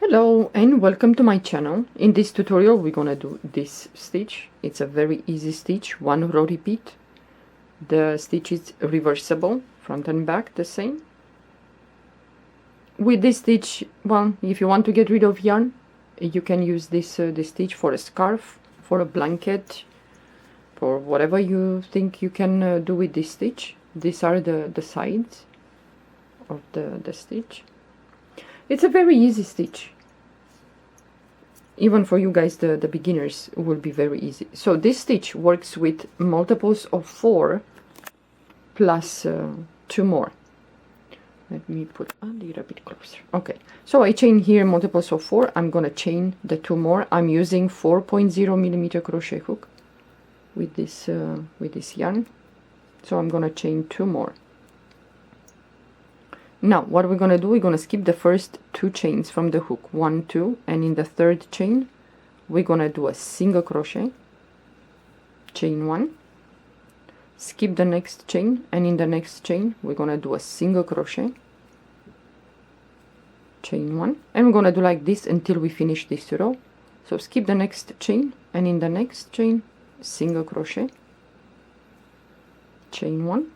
Hello and welcome to my channel. In this tutorial we're gonna do this stitch. It's a very easy stitch, one row repeat. The stitch is reversible, front and back the same. With this stitch, well, if you want to get rid of yarn, you can use this stitch for a scarf, for a blanket, for whatever you think you can do with this stitch. These are the sides of the stitch. It's a very easy stitch. Even for you guys, the beginners, will be very easy. So this stitch works with multiples of 4 plus 2 more. Let me put a little bit closer. Okay, so I chain here multiples of 4. I'm gonna chain the 2 more. I'm using 4.0 millimeter crochet hook with this yarn. So I'm gonna chain 2 more. Now what we're gonna do, we're gonna skip the first 2 chains from the hook, 1, 2, and in the third chain we're gonna do a single crochet, chain 1, skip the next chain, and in the next chain we're gonna do a single crochet, chain 1, and we're gonna do like this until we finish this row. So skip the next chain, and in the next chain single crochet, chain 1,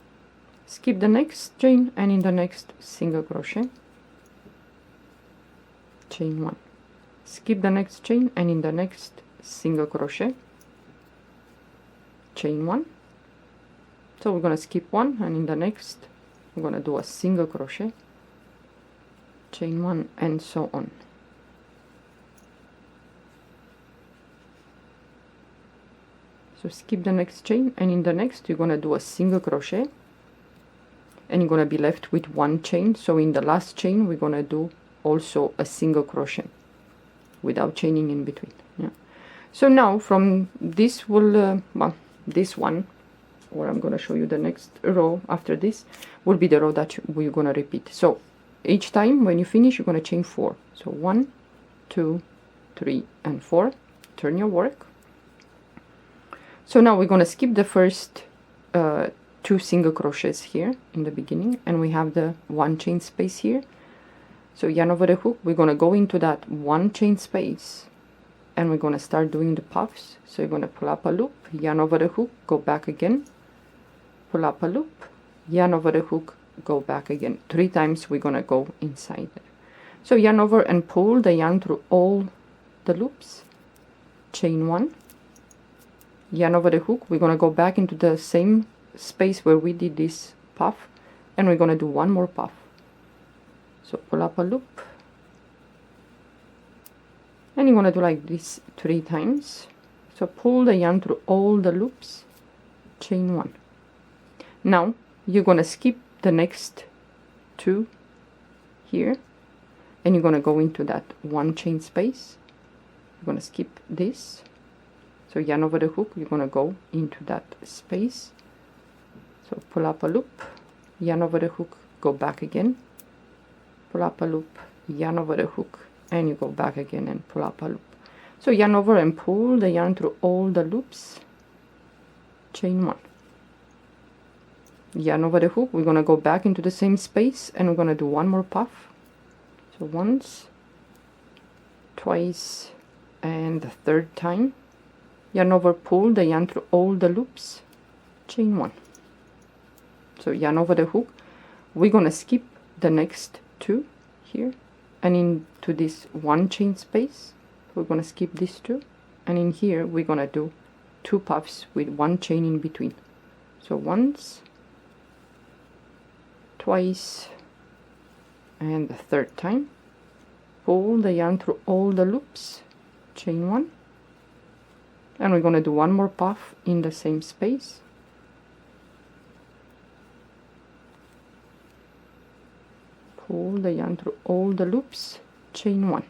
skip the next chain, and in the next single crochet, chain 1, skip the next chain, and in the next single crochet, chain 1. So we're gonna skip 1, and in the next we're gonna do a single crochet, chain 1, and so on. So skip the next chain, and in the next you're gonna do a single crochet, and you're gonna be left with 1 chain. So in the last chain we're gonna do also a single crochet without chaining in between. Yeah. So now from this will well, this one, or I'm gonna show you the next row after this, will be the row that we're gonna repeat. So each time when you finish you're gonna chain 4. So 1, 2, 3, and 4. Turn your work. So now we're gonna skip the first 2 single crochets here in the beginning, and we have the 1 chain space here. So yarn over the hook, we're gonna go into that 1 chain space, and we're gonna start doing the puffs. So you're gonna pull up a loop, yarn over the hook, go back again, pull up a loop, yarn over the hook, go back again. 3 times we're gonna go inside there. So yarn over and pull the yarn through all the loops, chain 1, yarn over the hook, we're gonna go back into the same space where we did this puff, and we're gonna do 1 more puff. So pull up a loop, and you're gonna do like this 3 times. So pull the yarn through all the loops, chain 1. Now you're gonna skip the next 2 here, and you're gonna go into that 1 chain space. You're gonna skip this, so yarn over the hook, you're gonna go into that space. So pull up a loop, yarn over the hook, go back again, pull up a loop, yarn over the hook, and you go back again and pull up a loop. So yarn over and pull the yarn through all the loops, chain 1. Yarn over the hook, we're gonna go back into the same space, and we're gonna do 1 more puff. So once, twice, and the 3rd time. Yarn over, pull the yarn through all the loops, chain 1. So yarn over the hook, we're gonna skip the next 2 here, and into this 1 chain space we're gonna skip these 2, and in here we're gonna do 2 puffs with 1 chain in between. So once, twice, and the 3rd time. Pull the yarn through all the loops, chain 1, and we're gonna do 1 more puff in the same space. Pull the yarn through all the loops, chain 1.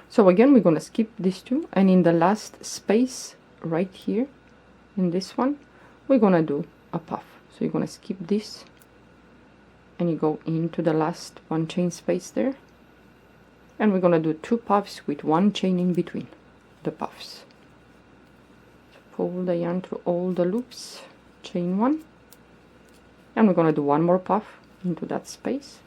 So again we're gonna skip these 2, and in the last space right here in this one we're gonna do a puff. So you're gonna skip this, and you go into the last 1 chain space there, and we're gonna do 2 puffs with 1 chain in between the puffs. So pull the yarn through all the loops, chain 1, and we're gonna do 1 more puff into that space,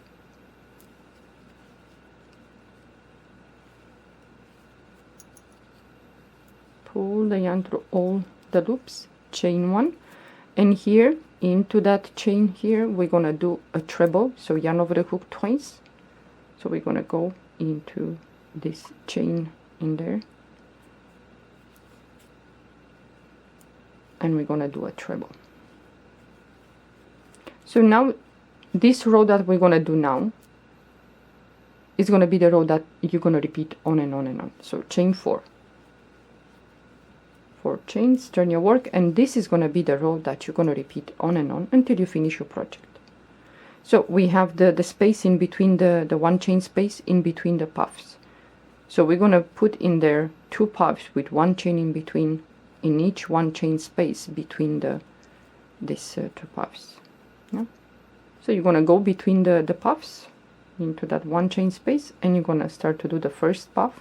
pull the yarn through all the loops, chain 1, and here into that chain here we're gonna do a treble, so yarn over the hook twice. So we're gonna go into this chain in there, and we're gonna do a treble. So now this row that we're gonna do now is gonna be the row that you're gonna repeat on and on and on. So chain 4 chains, turn your work, and this is gonna be the row that you're gonna repeat on and on until you finish your project. So we have the space in between, the one chain space in between the puffs. So we're gonna put in there 2 puffs with 1 chain in between, in each 1 chain space between these 2 puffs. Yeah? So you're gonna go between the puffs into that 1 chain space, and you're gonna start to do the first puff.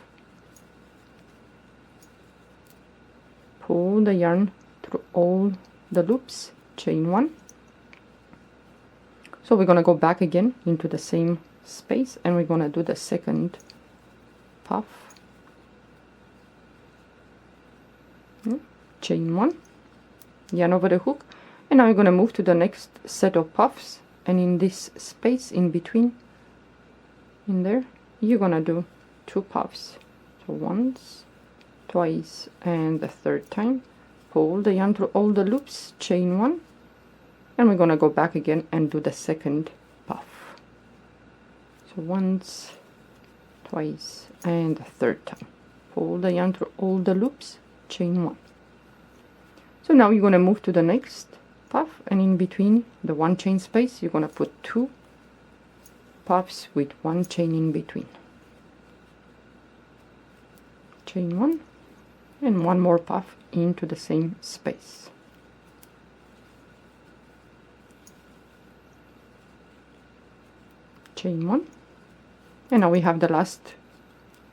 Pull the yarn through all the loops, chain 1. So we're gonna go back again into the same space, and we're gonna do the second puff. Chain 1, yarn over the hook, and now you're gonna move to the next set of puffs, and in this space in between, in there, you're gonna do 2 puffs. So once, twice, and the third time. Pull the yarn through all the loops, chain 1, and we're gonna go back again and do the second puff. So once, twice, and the third time. Pull the yarn through all the loops, chain 1. So now you're gonna move to the next puff, and in between the 1 chain space you're gonna put 2 puffs with 1 chain in between. Chain 1, and 1 more puff into the same space. Chain 1, and now we have the last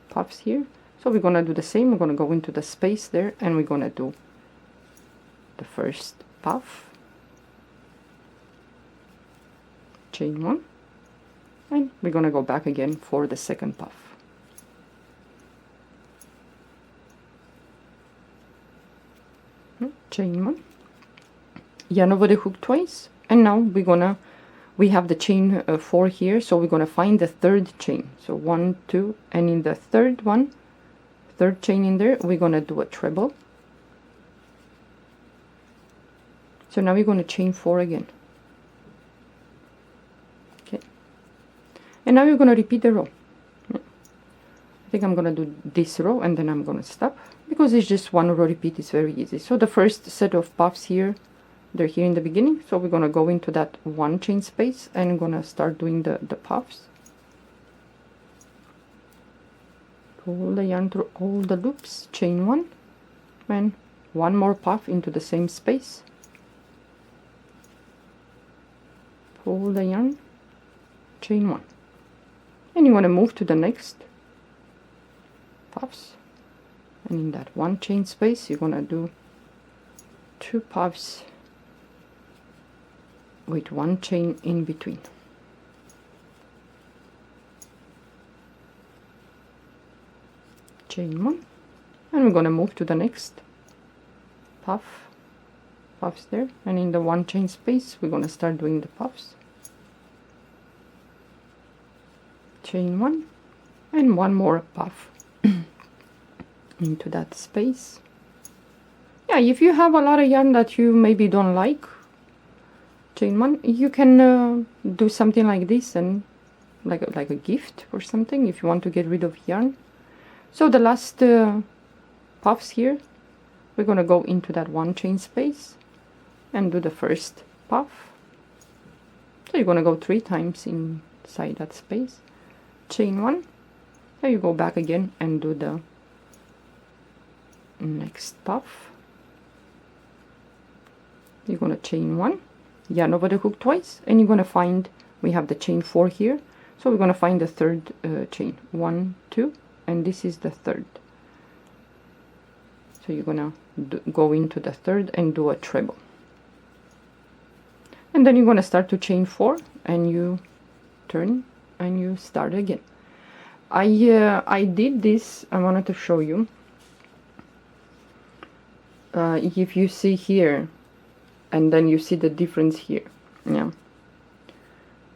puffs here. So we're gonna do the same. We're gonna go into the space there, and we're gonna do the first puff, chain 1, and we're gonna go back again for the second puff. Chain 1, yarn over the hook twice, and now we have the chain 4 here, so we're gonna find the third chain. So 1, 2, and in the third chain in there, we're gonna do a treble. So now we're gonna chain 4 again. Okay, and now you're gonna repeat the row. I think I'm gonna do this row, and then I'm gonna stop, because it's just 1 row repeat. Is very easy. So the first set of puffs here, they're here in the beginning, so we're gonna go into that 1 chain space, and I'm gonna start doing the puffs. Pull the yarn through all the loops, chain 1, and 1 more puff into the same space. Pull the yarn, chain 1, and you want to move to the next puffs, and in that 1 chain space you're gonna do 2 puffs with 1 chain in between. Chain 1, and we're gonna move to the next puffs there, and in the 1 chain space we're gonna start doing the puffs. Chain 1, and 1 more puff into that space. Yeah, if you have a lot of yarn that you maybe don't like, chain 1, you can do something like this, and like a gift or something, if you want to get rid of yarn. So the last puffs here, we're gonna go into that 1 chain space and do the first puff. So you're gonna go 3 times inside that space. Chain 1, then you go back again and do the next puff. You're gonna chain 1, yarn over the hook twice, and you're gonna find, we have the chain 4 here, so we're gonna find the third chain, 1, 2, and this is the third. So you're gonna go into the third and do a treble, and then you're gonna start to chain 4, and you turn and you start again. I did this, I wanted to show you. if you see here and then you see the difference here, yeah,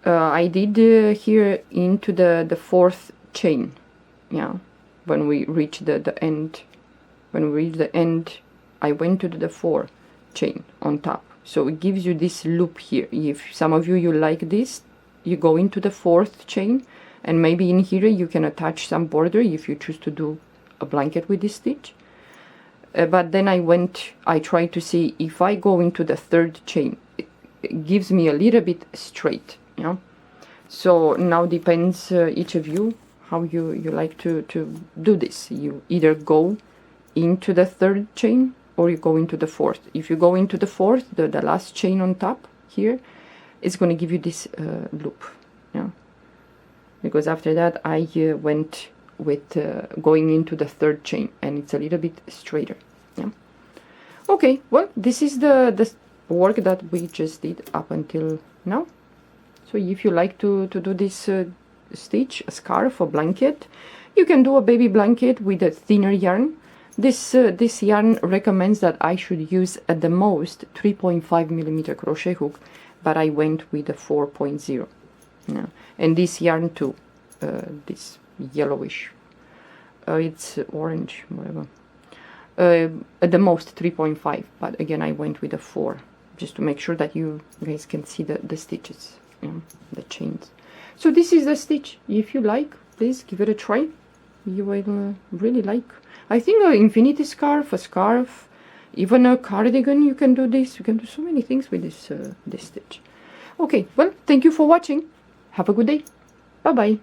I did here into the fourth chain, yeah, when we reach the end. When we reach the end, I went to the 4 chain on top, so it gives you this loop here. If some of you like this, you go into the 4th chain, and maybe in here you can attach some border if you choose to do a blanket with this stitch. But then I tried to see if I go into the 3rd chain, it gives me a little bit straight, yeah. So now depends each of you how you like to do this. You either go into the 3rd chain or you go into the 4th. If you go into the 4th, the last chain on top here is going to give you this loop, yeah. Because after that I went with going into the 3rd chain, and it's a little bit straighter, yeah. Okay, well, this is the work that we just did up until now. So if you like to do this stitch, a scarf or blanket, you can do a baby blanket with a thinner yarn. This yarn recommends that I should use at the most 3.5mm crochet hook, but I went with a 4.0. Yeah. And this yarn too, this yellowish, it's orange, whatever, at the most 3.5, but again I went with a 4, just to make sure that you guys can see the stitches, the chains. So this is the stitch. If you like, please give it a try. You will really like. I think an infinity scarf, a scarf, even a cardigan, you can do this. You can do so many things with this stitch. Okay, well, thank you for watching. Have a good day. Bye bye.